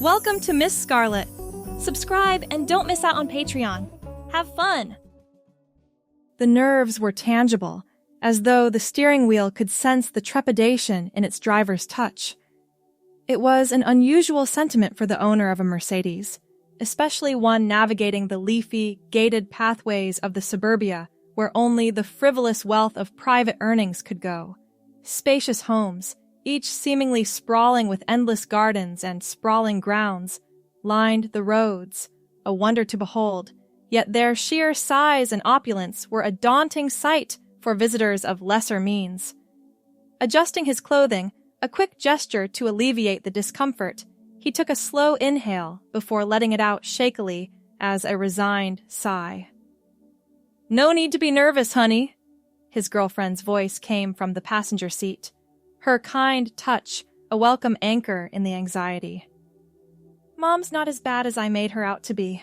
Welcome to Miss Scarlett. Subscribe and don't miss out on Patreon. Have fun! The nerves were tangible, as though the steering wheel could sense the trepidation in its driver's touch. It was an unusual sentiment for the owner of a Mercedes, especially one navigating the leafy, gated pathways of the suburbia where only the frivolous wealth of private earnings could go. Spacious homes, each seemingly sprawling with endless gardens and sprawling grounds, lined the roads, a wonder to behold, yet their sheer size and opulence were a daunting sight for visitors of lesser means. Adjusting his clothing, a quick gesture to alleviate the discomfort, he took a slow inhale before letting it out shakily as a resigned sigh. "No need to be nervous, honey," his girlfriend's voice came from the passenger seat, her kind touch a welcome anchor in the anxiety. "Mom's not as bad as I made her out to be."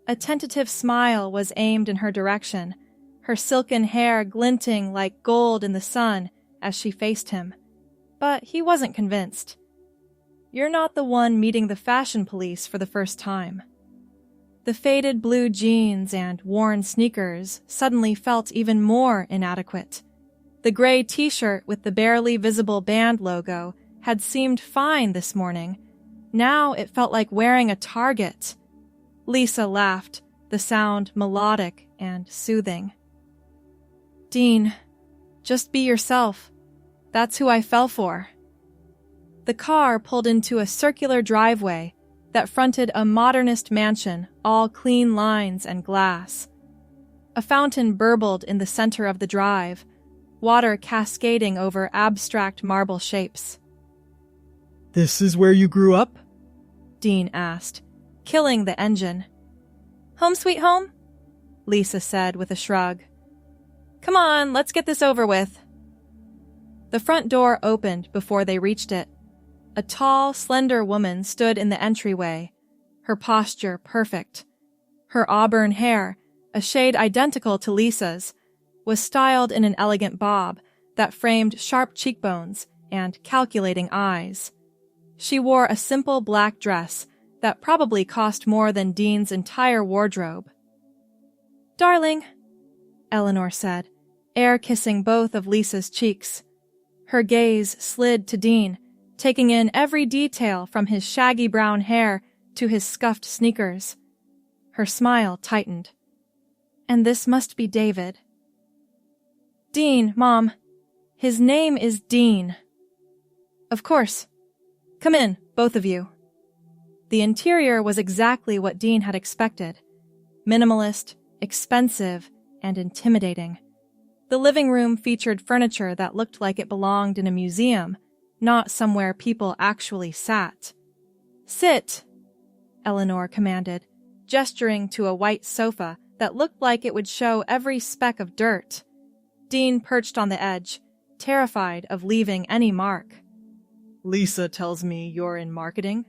A tentative smile was aimed in her direction, her silken hair glinting like gold in the sun as she faced him. But he wasn't convinced. "You're not the one meeting the fashion police for the first time." The faded blue jeans and worn sneakers suddenly felt even more inadequate. The gray t-shirt with the barely visible band logo had seemed fine this morning. Now it felt like wearing a target. Lisa laughed, the sound melodic and soothing. "Dean, just be yourself. That's who I fell for." The car pulled into a circular driveway that fronted a modernist mansion, all clean lines and glass. A fountain burbled in the center of the drive, water cascading over abstract marble shapes. "This is where you grew up?" Dean asked, killing the engine. "Home sweet home?" Lisa said with a shrug. "Come on, let's get this over with." The front door opened before they reached it. A tall, slender woman stood in the entryway, her posture perfect. Her auburn hair, a shade identical to Lisa's, was styled in an elegant bob that framed sharp cheekbones and calculating eyes. She wore a simple black dress that probably cost more than Dean's entire wardrobe. "Darling," Eleanor said, air-kissing both of Lisa's cheeks. Her gaze slid to Dean, taking in every detail from his shaggy brown hair to his scuffed sneakers. Her smile tightened. "And this must be David." "Dean, Mom. His name is Dean." "Of course. Come in, both of you." The interior was exactly what Dean had expected. Minimalist, expensive, and intimidating. The living room featured furniture that looked like it belonged in a museum, not somewhere people actually sat. "Sit," Eleanor commanded, gesturing to a white sofa that looked like it would show every speck of dirt. Dean perched on the edge, terrified of leaving any mark. "Lisa tells me you're in marketing?"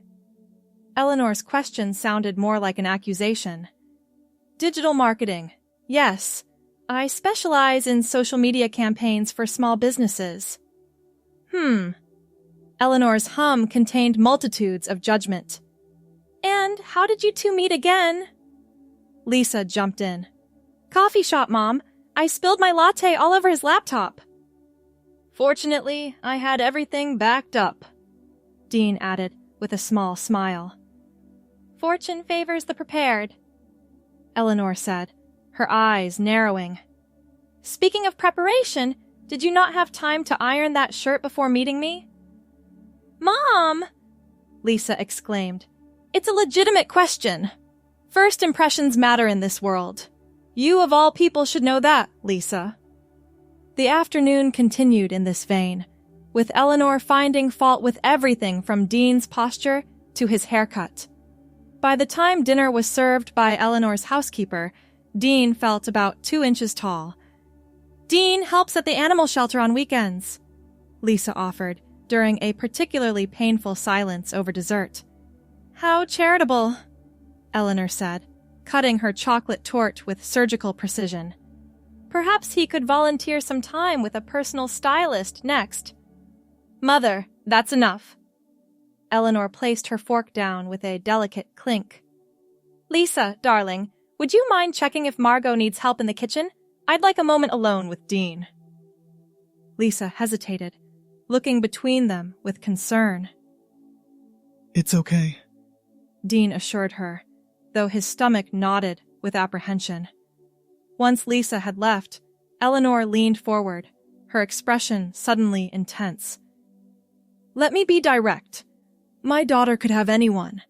Eleanor's question sounded more like an accusation. "Digital marketing, yes. I specialize in social media campaigns for small businesses." Eleanor's hum contained multitudes of judgment. "And how did you two meet again?" Lisa jumped in. "Coffee shop, Mom. I spilled my latte all over his laptop." "Fortunately, I had everything backed up," Dean added with a small smile. "Fortune favors the prepared," Eleanor said, her eyes narrowing. "Speaking of preparation, did you not have time to iron that shirt before meeting me?" "Mom!" Lisa exclaimed. "It's a legitimate question. First impressions matter in this world. You of all people should know that, Lisa." The afternoon continued in this vein, with Eleanor finding fault with everything from Dean's posture to his haircut. By the time dinner was served by Eleanor's housekeeper, Dean felt about 2 inches tall. "Dean helps at the animal shelter on weekends," Lisa offered during a particularly painful silence over dessert. "How charitable," Eleanor said, cutting her chocolate torte with surgical precision. "Perhaps he could volunteer some time with a personal stylist next." "Mother, that's enough." Eleanor placed her fork down with a delicate clink. Lisa, darling, would you mind checking if Margot needs help in the kitchen? I'd like a moment alone with Dean. Lisa hesitated, looking between them with concern. It's okay. Dean assured her, though his stomach knotted with apprehension. Once Lisa had left, Eleanor leaned forward, her expression suddenly intense. Let me be direct. My daughter could have anyone.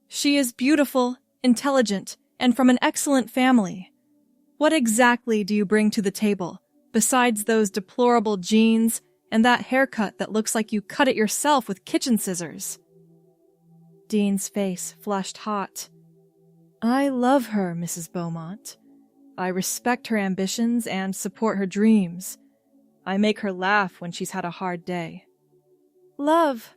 She is beautiful, intelligent, and from an excellent family. What exactly do you bring to the table, besides those deplorable jeans and that haircut that looks like you cut it yourself with kitchen scissors? Dean's face flushed hot. I love her, Mrs. Beaumont. I respect her ambitions and support her dreams. I make her laugh when she's had a hard day. Love,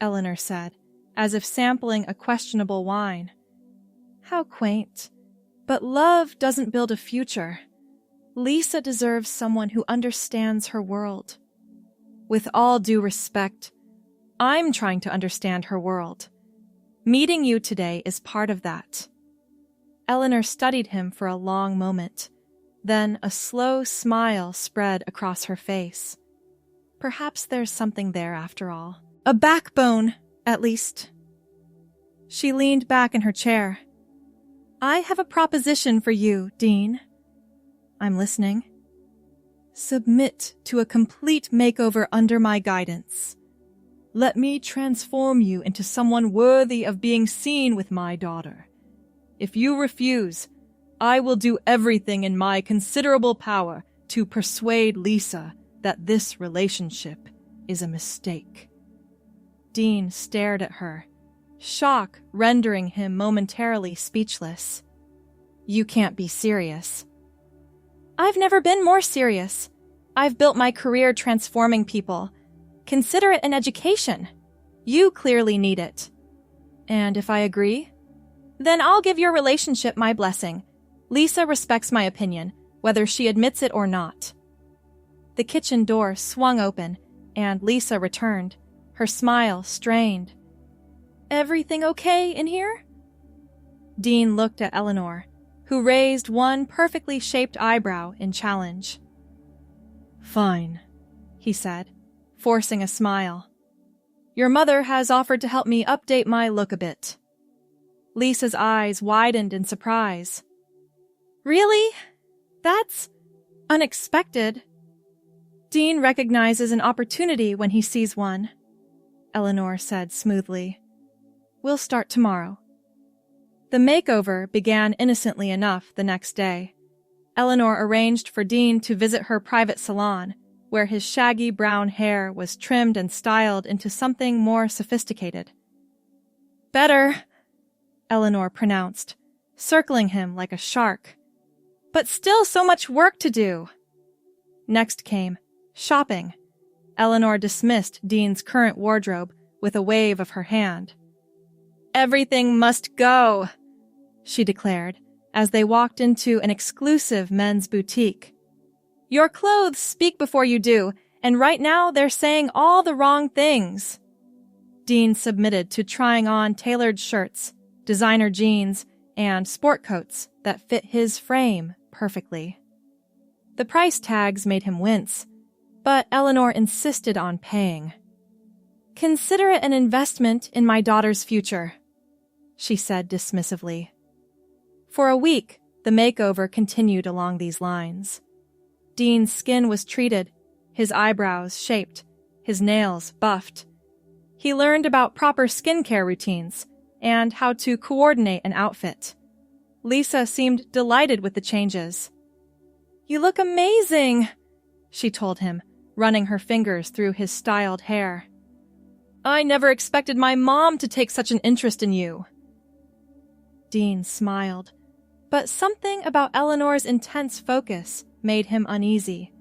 Eleanor said, as if sampling a questionable wine. How quaint. But love doesn't build a future. Lisa deserves someone who understands her world. With all due respect, I'm trying to understand her world. Meeting you today is part of that. Eleanor studied him for a long moment. Then a slow smile spread across her face. Perhaps there's something there after all. A backbone, at least. She leaned back in her chair. I have a proposition for you, Dean. I'm listening. Submit to a complete makeover under my guidance. Let me transform you into someone worthy of being seen with my daughter. If you refuse, I will do everything in my considerable power to persuade Lisa that this relationship is a mistake. Dean stared at her, shock rendering him momentarily speechless. You can't be serious. I've never been more serious. I've built my career transforming people. Consider it an education. You clearly need it. And if I agree, then I'll give your relationship my blessing. Lisa respects my opinion, whether she admits it or not. The kitchen door swung open, and Lisa returned, her smile strained. Everything okay in here? Dean looked at Eleanor, who raised one perfectly shaped eyebrow in challenge. Fine, he said, forcing a smile. Your mother has offered to help me update my look a bit. Lisa's eyes widened in surprise. Really? That's unexpected. Dean recognizes an opportunity when he sees one, Eleanor said smoothly. We'll start tomorrow. The makeover began innocently enough the next day. Eleanor arranged for Dean to visit her private salon, where his shaggy brown hair was trimmed and styled into something more sophisticated. Better, Eleanor pronounced, circling him like a shark. But still so much work to do. Next came shopping. Eleanor dismissed Dean's current wardrobe with a wave of her hand. Everything must go, she declared, as they walked into an exclusive men's boutique. Your clothes speak before you do, and right now they're saying all the wrong things. Dean submitted to trying on tailored shirts, designer jeans, and sport coats that fit his frame perfectly. The price tags made him wince, but Eleanor insisted on paying. Consider it an investment in my daughter's future, she said dismissively. For a week, the makeover continued along these lines. Dean's skin was treated, his eyebrows shaped, his nails buffed. He learned about proper skincare routines and how to coordinate an outfit. Lisa seemed delighted with the changes. You look amazing, she told him, running her fingers through his styled hair. I never expected my mom to take such an interest in you. Dean smiled, but something about Eleanor's intense focus made him uneasy.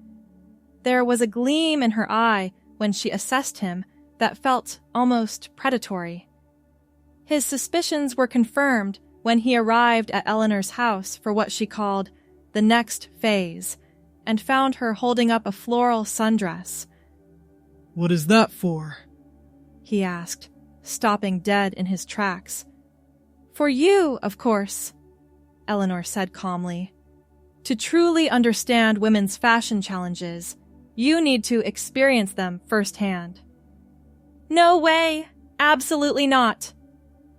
There was a gleam in her eye when she assessed him that felt almost predatory. His suspicions were confirmed when he arrived at Eleanor's house for what she called the next phase, and found her holding up a floral sundress. What is that for? He asked, stopping dead in his tracks. "For you, of course," Eleanor said calmly. "To truly understand women's fashion challenges, you need to experience them firsthand." "No way! Absolutely not!"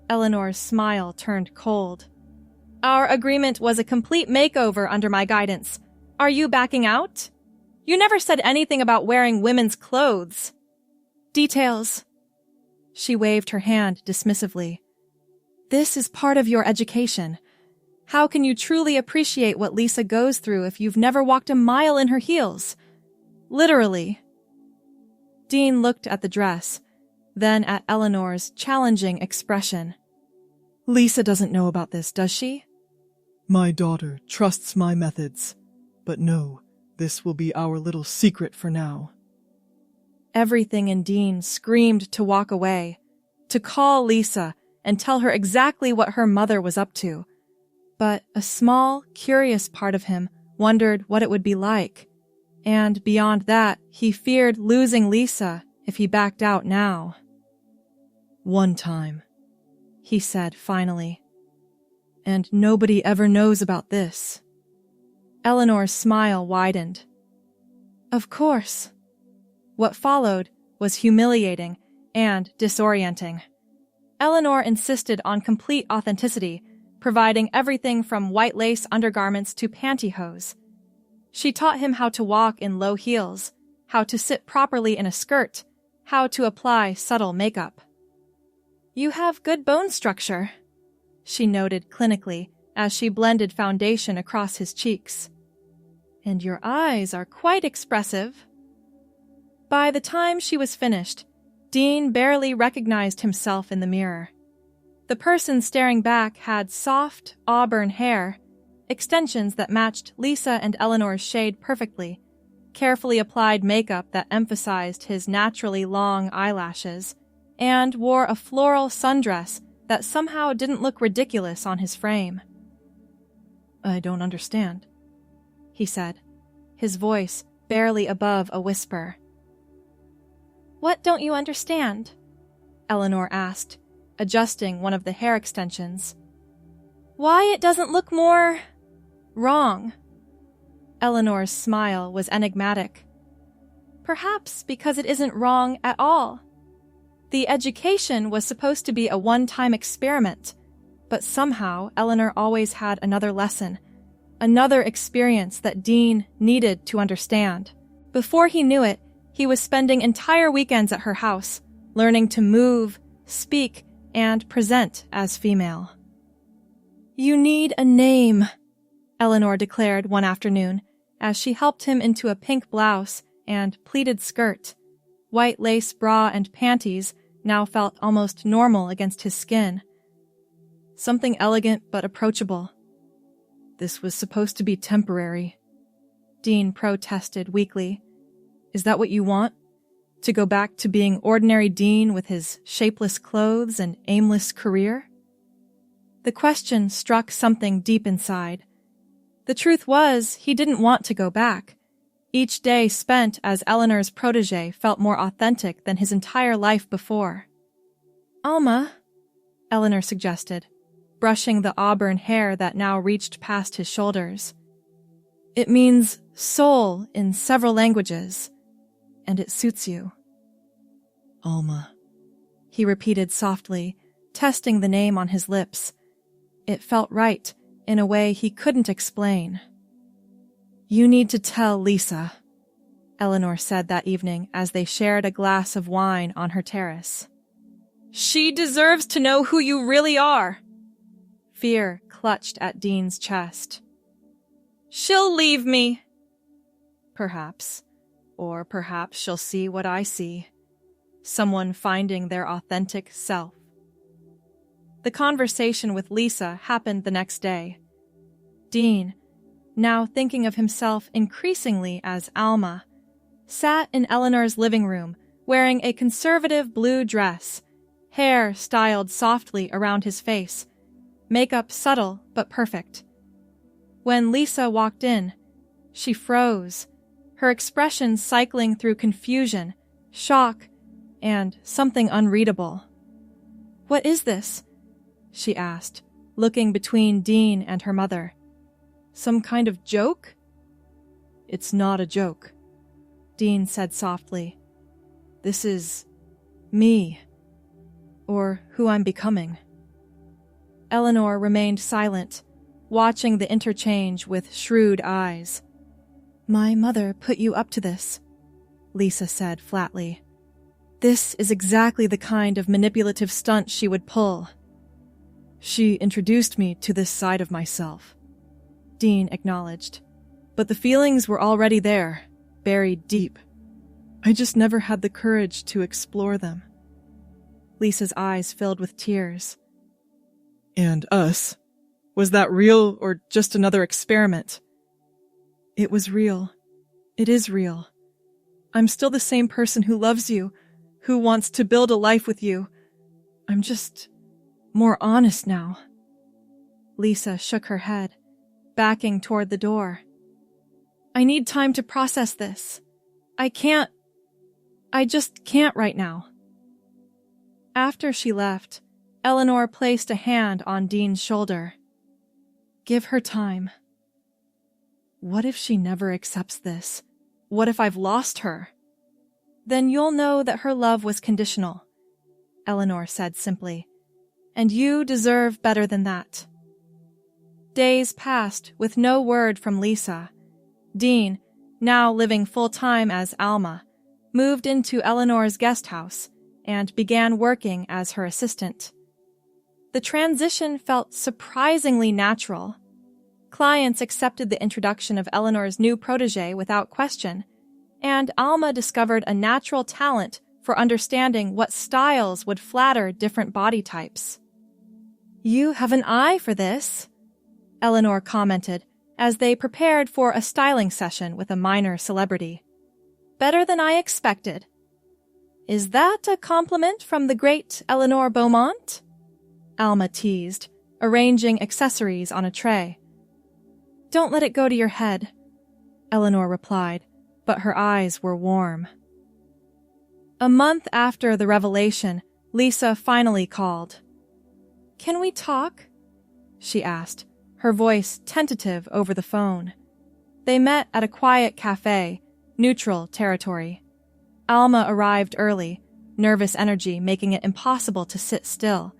Eleanor's smile turned cold. "Our agreement was a complete makeover under my guidance. Are you backing out? You never said anything about wearing women's clothes." "Details." She waved her hand dismissively. "This is part of your education. How can you truly appreciate what Lisa goes through if you've never walked a mile in her heels? Literally." Dean looked at the dress, then at Eleanor's challenging expression. "Lisa doesn't know about this, does she?" My daughter trusts my methods, but no, this will be our little secret for now." Everything in Dean screamed to walk away, to call Lisa and tell her exactly what her mother was up to. But a small, curious part of him wondered what it would be like. And beyond that, he feared losing Lisa if he backed out now. "One time," he said finally. "And nobody ever knows about this." Eleanor's smile widened. "Of course." What followed was humiliating and disorienting. Eleanor insisted on complete authenticity, providing everything from white lace undergarments to pantyhose. She taught him how to walk in low heels, how to sit properly in a skirt, how to apply subtle makeup. "You have good bone structure," she noted clinically as she blended foundation across his cheeks. "And your eyes are quite expressive." By the time she was finished, Dean barely recognized himself in the mirror. The person staring back had soft, auburn hair, extensions that matched Lisa and Eleanor's shade perfectly, carefully applied makeup that emphasized his naturally long eyelashes, and wore a floral sundress that somehow didn't look ridiculous on his frame. "I don't understand," he said, his voice barely above a whisper. "What don't you understand?" Eleanor asked, adjusting one of the hair extensions. "Why it doesn't look more wrong." Eleanor's smile was enigmatic. "Perhaps because it isn't wrong at all. The education was supposed to be a one-time experiment, but somehow Eleanor always had another lesson, another experience that Dean needed to understand. Before he knew it, he was spending entire weekends at her house, learning to move, speak, and present as female. "You need a name," Eleanor declared one afternoon, as she helped him into a pink blouse and pleated skirt. White lace bra and panties now felt almost normal against his skin. Something elegant but approachable. "This was supposed to be temporary," Dean protested weakly. "Is that what you want? To go back to being ordinary Dean with his shapeless clothes and aimless career?" The question struck something deep inside. The truth was, he didn't want to go back. Each day spent as Eleanor's protege felt more authentic than his entire life before. "Alma," Eleanor suggested, brushing the auburn hair that now reached past his shoulders. "It means soul in several languages, and it suits you." "Alma," he repeated softly, testing the name on his lips. It felt right, in a way he couldn't explain. "You need to tell Lisa," Eleanor said that evening as they shared a glass of wine on her terrace. "She deserves to know who you really are." Fear clutched at Dean's chest. "She'll leave me." "Perhaps. Or perhaps she'll see what I see. Someone finding their authentic self." The conversation with Lisa happened the next day. Dean, now thinking of himself increasingly as Alma, sat in Eleanor's living room wearing a conservative blue dress, hair styled softly around his face, makeup subtle but perfect. When Lisa walked in, she froze, her expression cycling through confusion, shock, and something unreadable. What is this? She asked, looking between Dean and her mother. Some kind of joke? It's not a joke, Dean said softly. This is me, or who I'm becoming. Eleanor remained silent, watching the interchange with shrewd eyes. My mother put you up to this, Lisa said flatly. This is exactly the kind of manipulative stunt she would pull. She introduced me to this side of myself, Dean acknowledged. But the feelings were already there, buried deep. I just never had the courage to explore them. Lisa's eyes filled with tears. And us? Was that real or just another experiment? It was real. It is real. I'm still the same person who loves you, who wants to build a life with you. I'm just more honest now. Lisa shook her head, backing toward the door. I need time to process this. I just can't right now. After she left, Eleanor placed a hand on Dean's shoulder. Give her time. What if she never accepts this? What if I've lost her? Then you'll know that her love was conditional, Eleanor said simply, and you deserve better than that. Days passed with no word from Lisa. Dean, now living full-time as Alma, moved into Eleanor's guest house and began working as her assistant. The transition felt surprisingly natural. Clients accepted the introduction of Eleanor's new protege without question, and Alma discovered a natural talent for understanding what styles would flatter different body types. You have an eye for this, Eleanor commented as they prepared for a styling session with a minor celebrity. Better than I expected. Is that a compliment from the great Eleanor Beaumont? Alma teased, arranging accessories on a tray. Don't let it go to your head, Eleanor replied, but her eyes were warm. A month after the revelation, Lisa finally called. Can we talk? She asked, her voice tentative over the phone. They met at a quiet cafe, neutral territory. Alma arrived early, nervous energy making it impossible to sit still.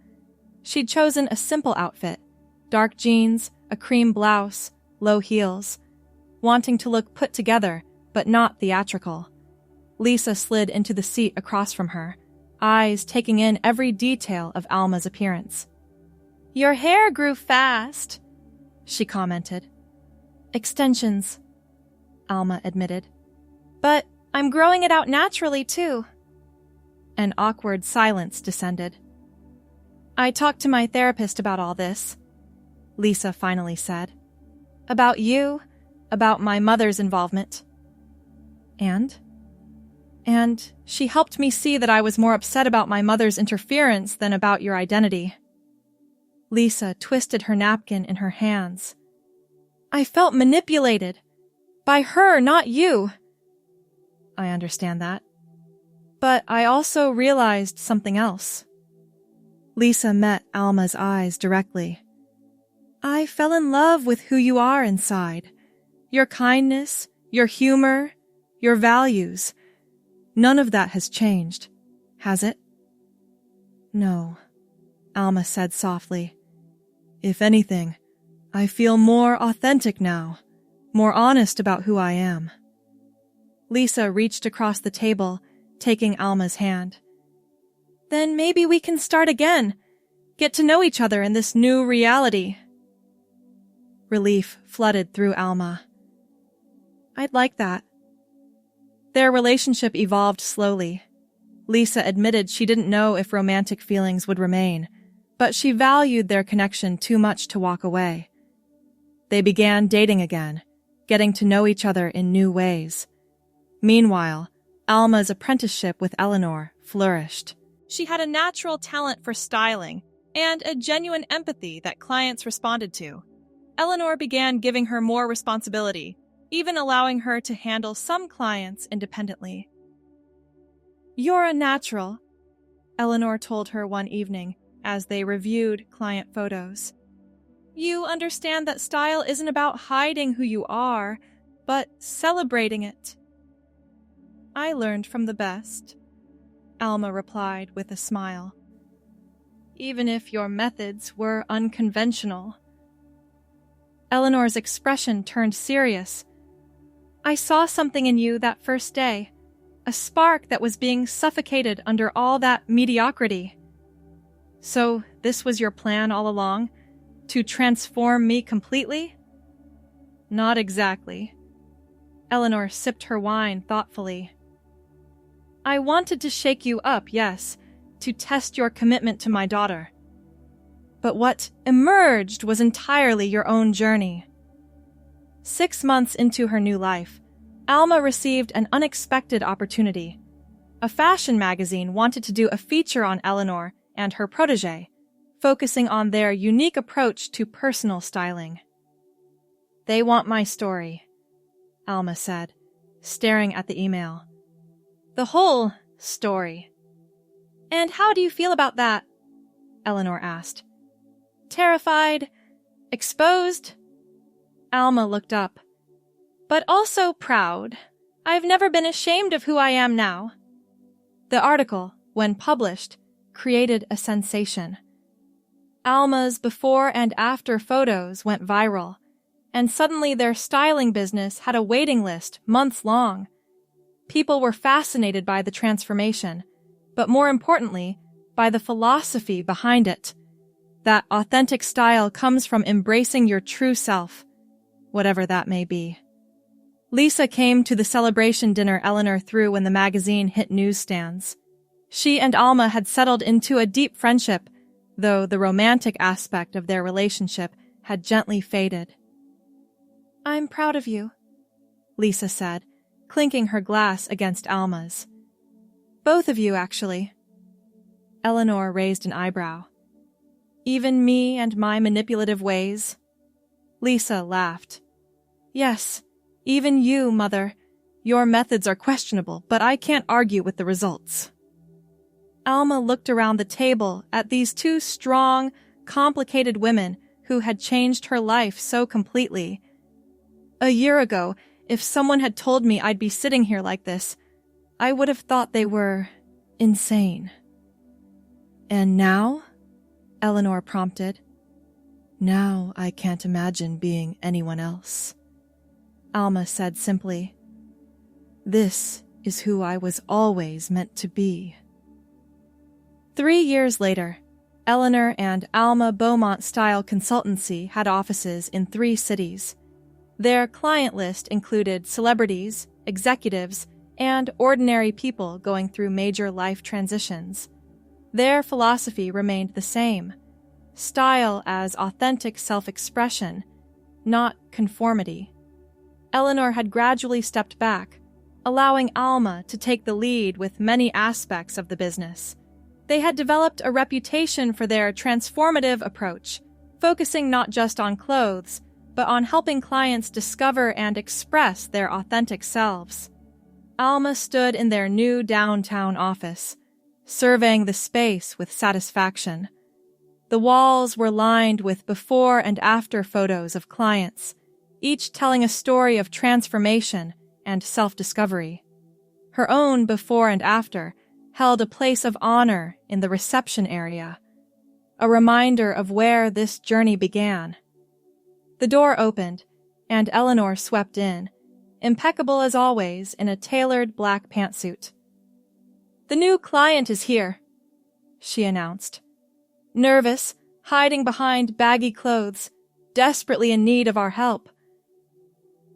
She'd chosen a simple outfit, dark jeans, a cream blouse, low heels, wanting to look put together, but not theatrical. Lisa slid into the seat across from her, eyes taking in every detail of Alma's appearance. Your hair grew fast, she commented. Extensions, Alma admitted. But I'm growing it out naturally, too. An awkward silence descended. I talked to my therapist about all this, Lisa finally said. About you, about my mother's involvement. And she helped me see that I was more upset about my mother's interference than about your identity. Lisa twisted her napkin in her hands. I felt manipulated. By her, not you. I understand that. But I also realized something else. Lisa met Alma's eyes directly. I fell in love with who you are inside. Your kindness, your humor, your values. None of that has changed, has it? No, Alma said softly. If anything, I feel more authentic now, more honest about who I am. Lisa reached across the table, taking Alma's hand. Then maybe we can start again, get to know each other in this new reality. Relief flooded through Alma. I'd like that. Their relationship evolved slowly. Lisa admitted she didn't know if romantic feelings would remain, but she valued their connection too much to walk away. They began dating again, getting to know each other in new ways. Meanwhile, Alma's apprenticeship with Eleanor flourished. She had a natural talent for styling and a genuine empathy that clients responded to. Eleanor began giving her more responsibility, even allowing her to handle some clients independently. You're a natural, Eleanor told her one evening as they reviewed client photos. You understand that style isn't about hiding who you are, but celebrating it. I learned from the best, Alma replied with a smile. Even if your methods were unconventional. Eleanor's expression turned serious. I saw something in you that first day, a spark that was being suffocated under all that mediocrity. So this was your plan all along? To transform me completely? Not exactly. Eleanor sipped her wine thoughtfully. I wanted to shake you up, yes, to test your commitment to my daughter. But what emerged was entirely your own journey. 6 months into her new life, Alma received an unexpected opportunity. A fashion magazine wanted to do a feature on Eleanor and her protégé, focusing on their unique approach to personal styling. They want my story, Alma said, staring at the email. The whole story. And how do you feel about that? Eleanor asked. Terrified? Exposed? Alma looked up. But also proud. I've never been ashamed of who I am now. The article, when published, created a sensation. Alma's before and after photos went viral, and suddenly their styling business had a waiting list months long. People were fascinated by the transformation, but more importantly, by the philosophy behind it. That authentic style comes from embracing your true self, whatever that may be. Lisa came to the celebration dinner Eleanor threw when the magazine hit newsstands. She and Alma had settled into a deep friendship, though the romantic aspect of their relationship had gently faded. I'm proud of you, Lisa said, clinking her glass against Alma's. Both of you, actually. Eleanor raised an eyebrow. Even me and my manipulative ways? Lisa laughed. Yes, even you, Mother. Your methods are questionable, but I can't argue with the results. Alma looked around the table at these two strong, complicated women who had changed her life so completely. A year ago, if someone had told me I'd be sitting here like this, I would have thought they were insane. And now? Eleanor prompted. Now I can't imagine being anyone else. Alma said simply. This is who I was always meant to be. 3 years later, Eleanor and Alma Beaumont Style Consultancy had offices in 3 cities. Their client list included celebrities, executives, and ordinary people going through major life transitions. Their philosophy remained the same: style as authentic self-expression, not conformity. Eleanor had gradually stepped back, allowing Alma to take the lead with many aspects of the business. They had developed a reputation for their transformative approach, focusing not just on clothes, but on helping clients discover and express their authentic selves. Alma stood in their new downtown office, surveying the space with satisfaction. The walls were lined with before and after photos of clients, each telling a story of transformation and self-discovery. Her own before and after held a place of honor in the reception area, a reminder of where this journey began. The door opened, and Eleanor swept in, impeccable as always in a tailored black pantsuit. The new client is here, she announced. Nervous, hiding behind baggy clothes, desperately in need of our help.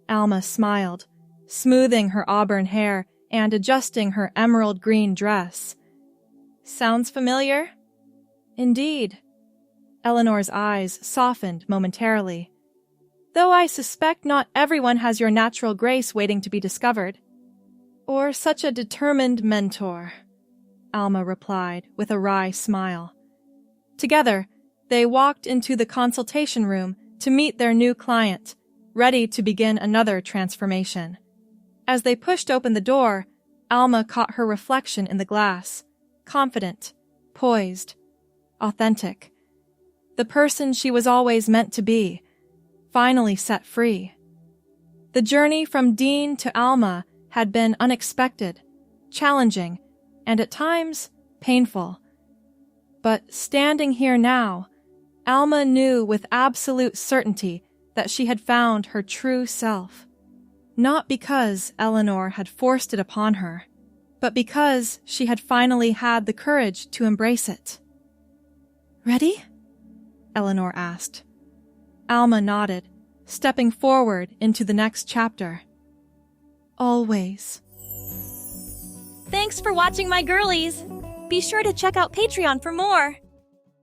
Alma smiled, smoothing her auburn hair and adjusting her emerald green dress. Sounds familiar? Indeed. Eleanor's eyes softened momentarily. Though I suspect not everyone has your natural grace waiting to be discovered. Or such a determined mentor, Alma replied with a wry smile. Together, they walked into the consultation room to meet their new client, ready to begin another transformation. As they pushed open the door, Alma caught her reflection in the glass, confident, poised. authentic. The person she was always meant to be, finally set free. The journey from Dean to Alma had been unexpected, challenging, and at times painful. But standing here now, Alma knew with absolute certainty that she had found her true self. Not because Eleanor had forced it upon her, but because she had finally had the courage to embrace it. "Ready?" Eleanor asked. Alma nodded, stepping forward into the next chapter. "Always." Thanks for watching, my girlies! Be sure to check out Patreon for more!